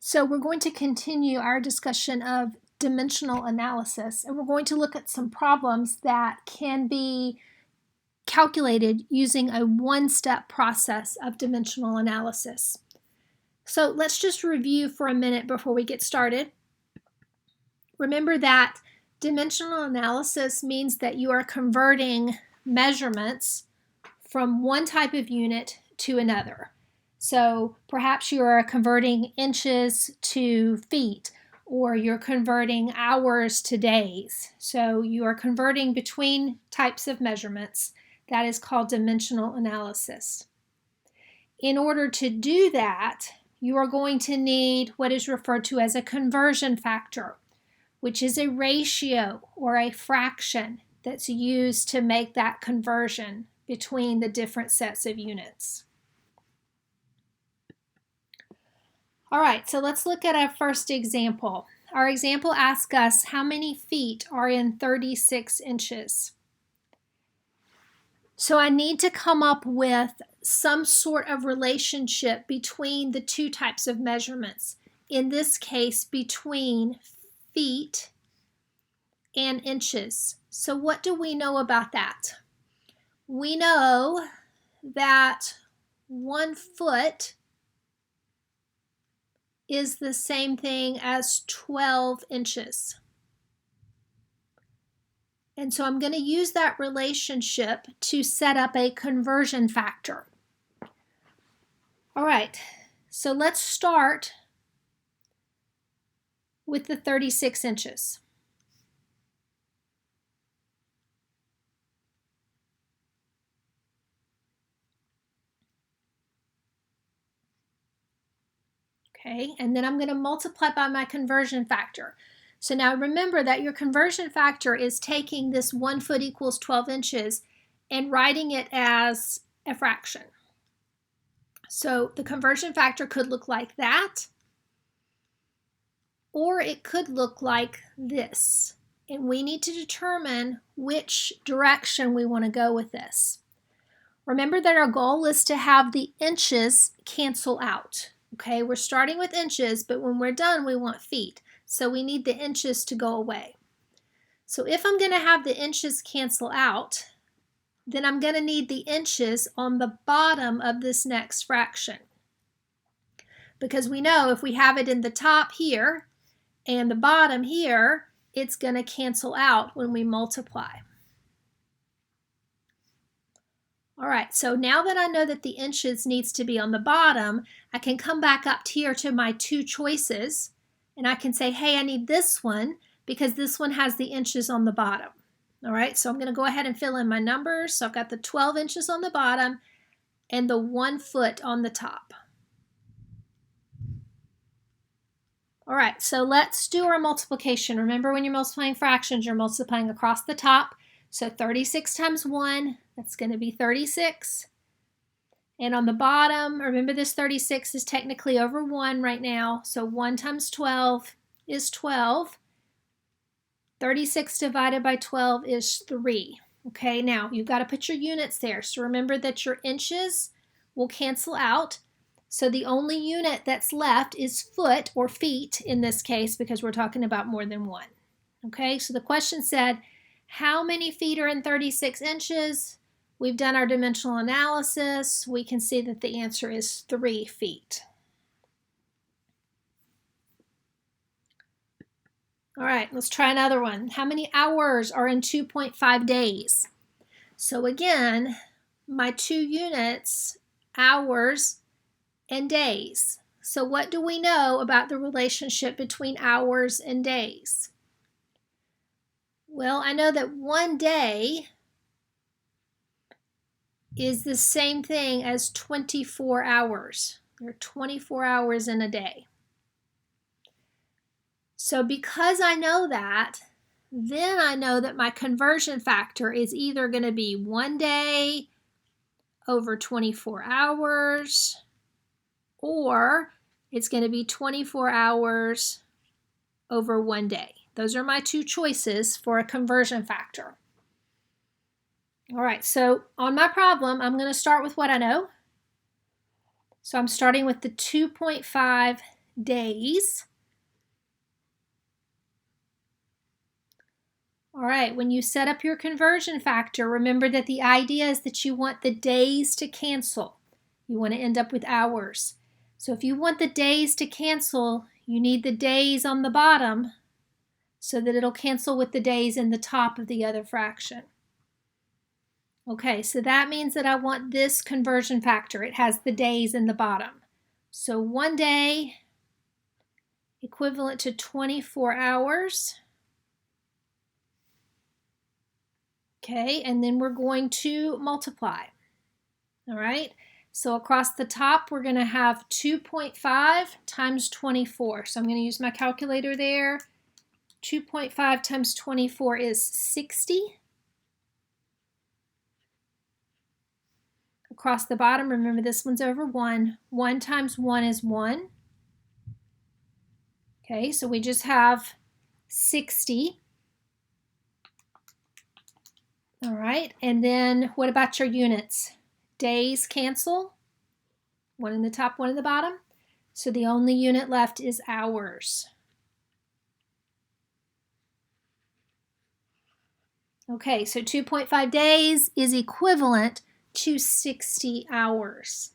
So we're going to continue our discussion of dimensional analysis, and we're going to look at some problems that can be calculated using a one-step process of dimensional analysis. So let's just review for a minute before we get started. Remember that dimensional analysis means that you are converting measurements from one type of unit to another. So perhaps you are converting inches to feet, or you're converting hours to days. So you are converting between types of measurements. That is called dimensional analysis. In order to do that, you are going to need what is referred to as a conversion factor, which is a ratio or a fraction that's used to make that conversion between the different sets of units. All right, so let's look at our first example. Our example asks us how many feet are in 36 inches. So I need to come up with some sort of relationship between the two types of measurements. In this case, between feet and inches. So what do we know about that? We know that 1 foot is the same thing as 12 inches. And so I'm going to use that relationship to set up a conversion factor. All right, so let's start with the 36 inches. Okay, and then I'm going to multiply by my conversion factor. So now remember that your conversion factor is taking this 1 foot equals 12 inches and writing it as a fraction. So the conversion factor could look like that, or it could look like this. And we need to determine which direction we want to go with this. Remember that our goal is to have the inches cancel out. Okay, we're starting with inches, but when we're done, we want feet. So we need the inches to go away. So if I'm going to have the inches cancel out, then I'm going to need the inches on the bottom of this next fraction. Because we know if we have it in the top here and the bottom here, it's going to cancel out when we multiply. All right, so now that I know that the inches needs to be on the bottom, I can come back up here to my two choices, and I can say, hey, I need this one because this one has the inches on the bottom. All right, so I'm going to go ahead and fill in my numbers. So I've got the 12 inches on the bottom and the 1 foot on the top. All right, so let's do our multiplication. Remember, when you're multiplying fractions, you're multiplying across the top. So 36 times 1, that's going to be 36. And on the bottom, remember this 36 is technically over 1 right now. So 1 times 12 is 12. 36 divided by 12 is 3. Okay, now you've got to put your units there. So remember that your inches will cancel out. So the only unit that's left is foot or feet in this case because we're talking about more than one. Okay, so the question said, how many feet are in 36 inches? We've done our dimensional analysis. We can see that the answer is 3 feet. All right, let's try another one. How many hours are in 2.5 days? So again, my two units, hours and days. So what do we know about the relationship between hours and days? Well, I know that 1 day is the same thing as 24 hours. There are 24 hours in a day. So because I know that, then I know that my conversion factor is either going to be 1 day over 24 hours, or it's going to be 24 hours over 1 day. Those are my two choices for a conversion factor. All right, so on my problem, I'm going to start with what I know. So I'm starting with the 2.5 days. All right, when you set up your conversion factor, remember that the idea is that you want the days to cancel. You want to end up with hours. So if you want the days to cancel, you need the days on the bottom so that it'll cancel with the days in the top of the other fraction. Okay, so that means that I want this conversion factor. It has the days in the bottom. So 1 day equivalent to 24 hours. Okay, and then we're going to multiply. All right, so across the top, we're going to have 2.5 times 24. So I'm going to use my calculator there. 2.5 times 24 is 60. Across the bottom, remember this one's over 1. 1 times 1 is 1. Okay, so we just have 60. All right, and then what about your units? Days cancel. 1 in the top, 1 in the bottom. So the only unit left is hours. Okay, so 2.5 days is equivalent to 60 hours.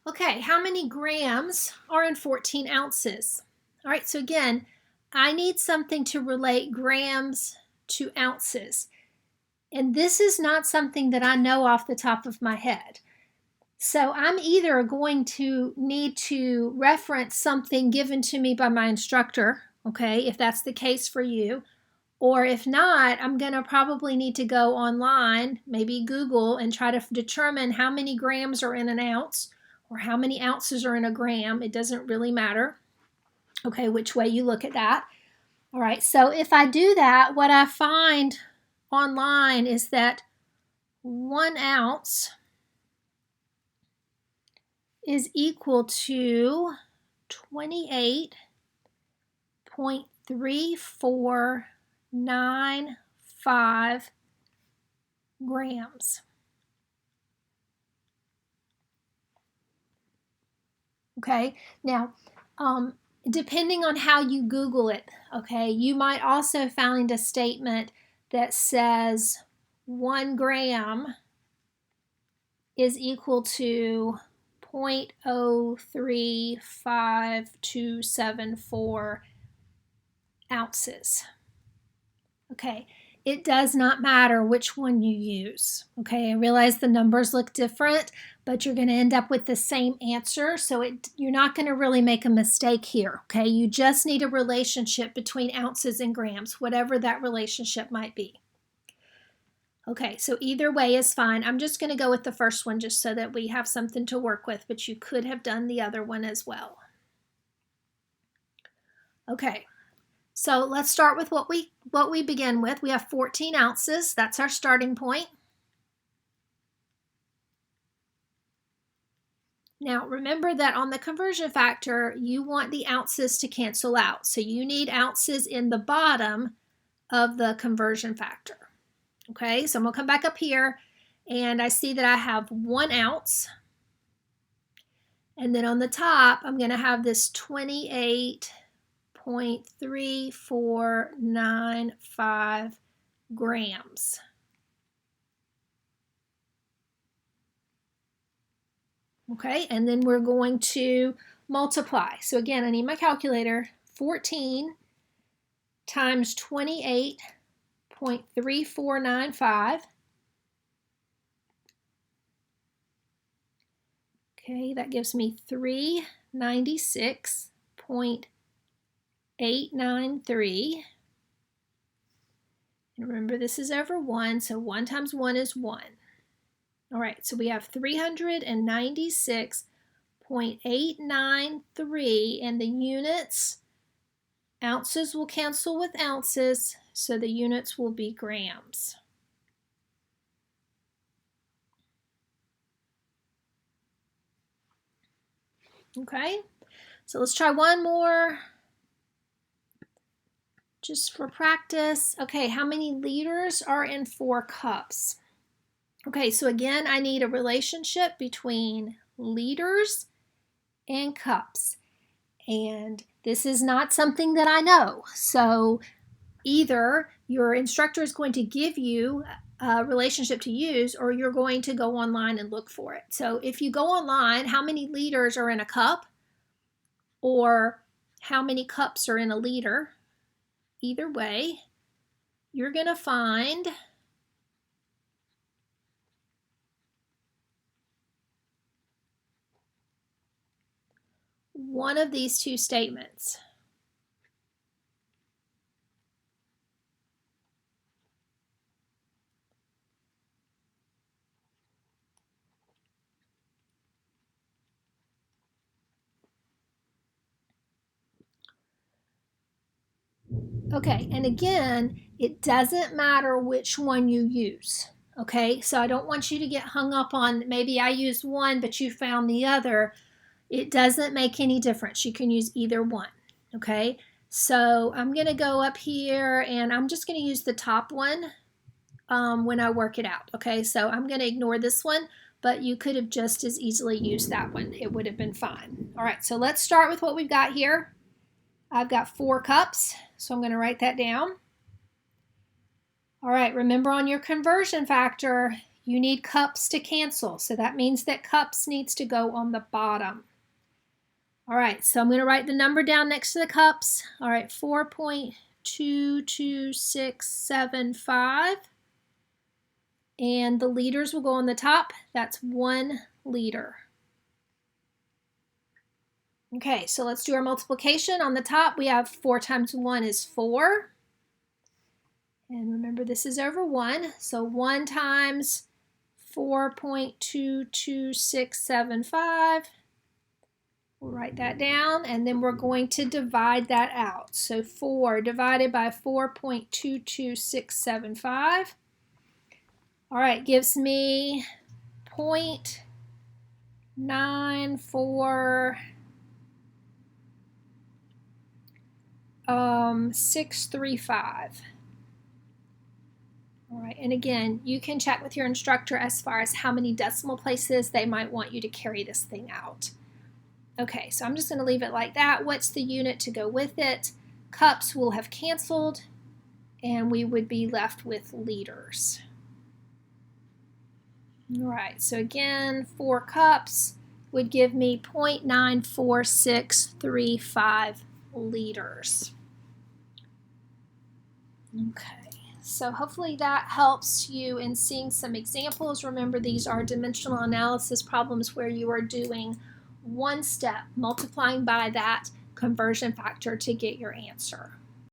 Okay, how many grams are in 14 ounces? All right, so again, I need something to relate grams to ounces. And this is not something that I know off the top of my head. So I'm either going to need to reference something given to me by my instructor, okay, if that's the case for you, or if not, I'm going to probably need to go online, maybe Google, and try to determine how many grams are in an ounce or how many ounces are in a gram. It doesn't really matter, okay, which way you look at that. All right, so if I do that, what I find online is that 1 ounce is equal to 28.3495 grams. Okay, now depending on how you Google it, okay, you might also find a statement that says 1 gram is equal to 0.035274 ounces. Okay, it does not matter which one you use. Okay, I realize the numbers look different, but you're going to end up with the same answer, so you're not going to really make a mistake here. Okay, you just need a relationship between ounces and grams, whatever that relationship might be. Okay, so either way is fine. I'm just going to go with the first one just so that we have something to work with, but you could have done the other one as well. Okay, so let's start with what we begin with. We have 14 ounces. That's our starting point. Now, remember that on the conversion factor, you want the ounces to cancel out. So you need ounces in the bottom of the conversion factor. Okay, so I'm going to come back up here, and I see that I have 1 ounce. And then on the top, I'm going to have this 28.3495 grams. Okay, and then we're going to multiply. So again, I need my calculator. 14 times 28.3495. Okay, that gives me 396.893. And remember, this is over 1, so 1 times 1 is 1. All right, so we have 396.893, and the units, ounces will cancel with ounces, so the units will be grams. Okay, so let's try one more just for practice. Okay, how many liters are in 4 cups? Okay, so again, I need a relationship between liters and cups. And this is not something that I know. So either your instructor is going to give you a relationship to use, or you're going to go online and look for it. So if you go online, how many liters are in a cup, or how many cups are in a liter, either way, you're going to find one of these two statements. Okay, and again, it doesn't matter which one you use. Okay, so I don't want you to get hung up on maybe I used one but you found the other. It doesn't make any difference. You can use either one. Okay, so I'm going to go up here and I'm just going to use the top one when I work it out. Okay, so I'm going to ignore this one, but you could have just as easily used that one. It would have been fine. All right, so let's start with what we've got here. I've got 4 cups, so I'm going to write that down. All right, remember on your conversion factor, you need cups to cancel. So that means that cups needs to go on the bottom. All right, so I'm going to write the number down next to the cups. All right, 4.22675. And the liters will go on the top. That's 1 liter. Okay, so let's do our multiplication. On the top, we have 4 times 1 is 4. And remember, this is over 1. So 1 times 4.22675. We'll write that down, and then we're going to divide that out. So 4 divided by 4.22675. All right, gives me 0.94 635. All right, and again, you can check with your instructor as far as how many decimal places they might want you to carry this thing out. Okay, so I'm just going to leave it like that. What's the unit to go with it? Cups will have canceled, and we would be left with liters. All right, so again, 4 cups would give me 0.94635 liters. Okay, so hopefully that helps you in seeing some examples. Remember, these are dimensional analysis problems where you are doing one step, multiplying by that conversion factor to get your answer.